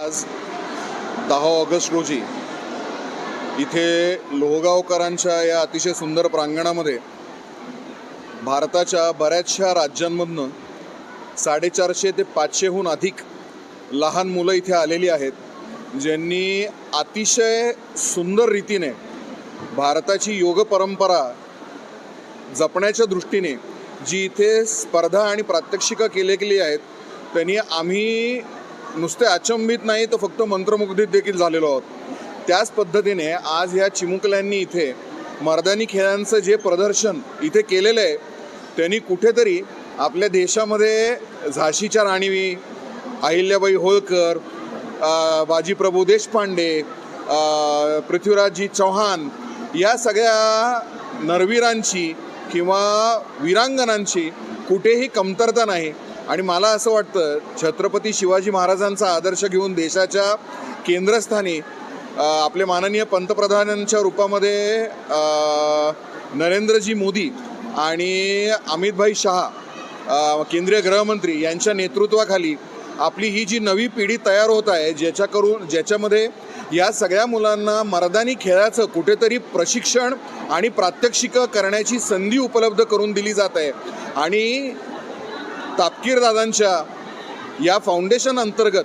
आज 10 ऑगस्ट रोजी इथे लोहगावकरांच्या या अतिशय सुंदर प्रांगणामध्ये भारताच्या बऱ्याचशा राज्यांमधनं 450 ते 500हून अधिक लहान मुलं इथे आलेली आहेत, ज्यांनी अतिशय सुंदर रीतीने भारताची योग परंपरा जपण्याच्या दृष्टीने जी इथे स्पर्धा आणि प्रात्यक्षिकं केलेली आहेत, त्यांनी आम्ही नुसते अचंबित नाही तर फक्त मंत्रमुग्धित देखील झालेलो आहोत. त्याच पद्धतीने आज ह्या चिमुकल्यांनी इथे मर्दानी खेळांचं जे प्रदर्शन इथे केलेलं आहे, त्यांनी कुठेतरी आपल्या देशामध्ये झाशीच्या राणी अहिल्याबाई होळकर, बाजीप्रभू देशपांडे, पृथ्वीराजजी चौहान या सगळ्या नरवीरांची किंवा वीरांगनांची कुठेही कमतरता नाही. आणि मला असं वाटतं छत्रपती शिवाजी महाराजांचा आदर्श घेऊन देशाच्या केंद्रस्थानी आपले माननीय पंतप्रधानांच्या रूपामध्ये नरेंद्रजी मोदी आणि अमितभाई शहा केंद्रीय गृहमंत्री यांच्या नेतृत्वाखाली आपली ही जी नवी पिढी तयार होत आहे, ज्याच्यामध्ये या सगळ्या मुलांना मर्दानी खेळाचं कुठेतरी प्रशिक्षण आणि प्रात्यक्षिकं करण्याची संधी उपलब्ध करून दिली जात आहे. आणि तापकीर दादांच्या या फाउंडेशन अंतर्गत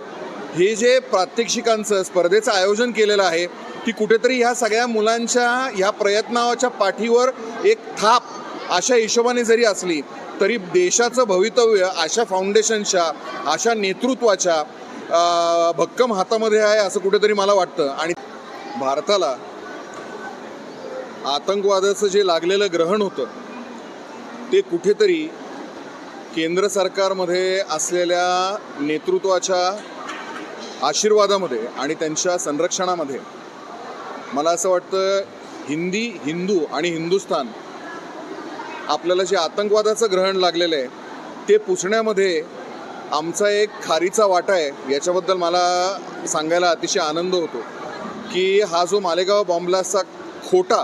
हे जे प्रात्यक्षिकांचं स्पर्धेचं आयोजन केलेलं आहे, ती कुठेतरी ह्या सगळ्या मुलांच्या ह्या प्रयत्नाच्या पाठीवर एक थाप अशा हिशोबाने जरी असली तरी देशाचं भवितव्य अशा फाउंडेशनच्या, अशा नेतृत्वाच्या भक्कम हातामध्ये आहे असं कुठेतरी मला वाटतं. आणि भारताला आतंकवादाचं जे लागलेलं ग्रहण होतं ते कुठेतरी केंद्र सरकारमध्ये असलेल्या नेतृत्वाच्या आशीर्वादामध्ये आणि त्यांच्या संरक्षणामध्ये मला असं वाटतं हिंदू आणि हिंदुस्थान आपल्याला जे आतंकवादाचं ग्रहण लागलेलं आहे ते पुसण्यामध्ये आमचा एक खारीचा वाटा आहे. याच्याबद्दल मला सांगायला अतिशय आनंद होतो की हा जो मालेगाव बॉम्बलास्टचा खोटा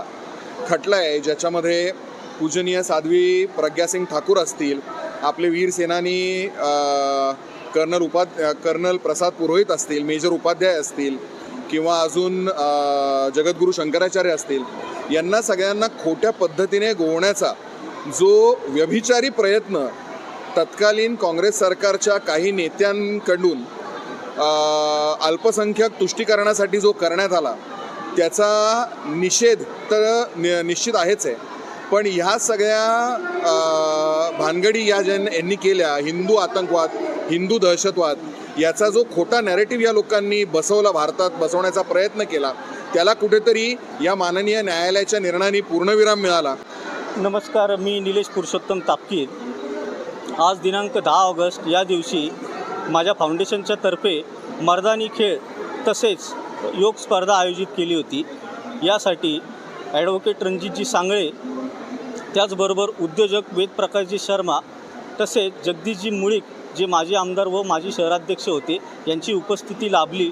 खटला आहे, ज्याच्यामध्ये पूजनीय साध्वी प्रज्ञासिंग ठाकूर असतील, आपले वीर सेनानी कर्नल प्रसाद पुरोहित असतील, मेजर उपाध्याय असतील किंवा अजून जगद्गुरू शंकराचार्य असतील, यांना सगळ्यांना खोट्या पद्धतीने गोवण्याचा जो व्यभिचारी प्रयत्न तत्कालीन काँग्रेस सरकारच्या काही नेत्यांकडून अल्पसंख्याक तुष्टीकरणासाठी जो करण्यात आला त्याचा निषेध तर निश्चित आहेच आहे. पण ह्या सगळ्या भानगडी या यांनी केल्या, हिंदू आतंकवाद, हिंदू दहशतवाद याचा जो खोटा नॅरेटिव्ह या लोकांनी भारतात बसवण्याचा प्रयत्न केला, त्याला कुठेतरी या माननीय न्यायालयाच्या निर्णयाने पूर्णविराम मिळाला. नमस्कार, मी निलेश पुरुषोत्तम तापकीर. आज दिनांक 10 ऑगस्ट या दिवशी माझ्या फाउंडेशनच्या तर्फे मर्दानी खेळ तसेच योग स्पर्धा आयोजित केली होती. यासाठी ॲडव्होकेट रणजितजी सांगळे, त्याचबरोबर उद्योजक वेदप्रकाशजी शर्मा तसेच जगदीशजी मुळीक जे माजी आमदार व माजी शहराध्यक्ष होते यांची उपस्थिती लाभली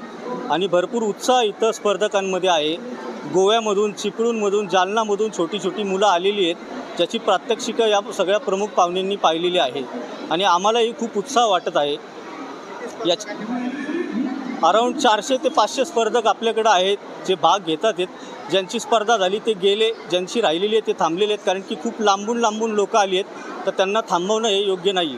आणि भरपूर उत्साह इथं स्पर्धकांमध्ये आहे. गोव्यामधून, चिपळूणमधून, जालनामधून छोटी छोटी मुलं आलेली आहेत, ज्याची प्रात्यक्षिकं या सगळ्या प्रमुख पाहुण्यांनी पाहिलेली आहे आणि आम्हालाही खूप उत्साह वाटत आहे. याच्या अराऊंड 400 ते 500 स्पर्धक आपल्याकडे आहेत जे भाग घेतात आहेत. ज्यांची स्पर्धा झाली ते गेले, ज्यांची राहिलेली आहे ते थांबलेले आहेत, कारण की खूप लांबून लोकं आली आहेत, तर त्यांना थांबवणं हे योग्य नाही.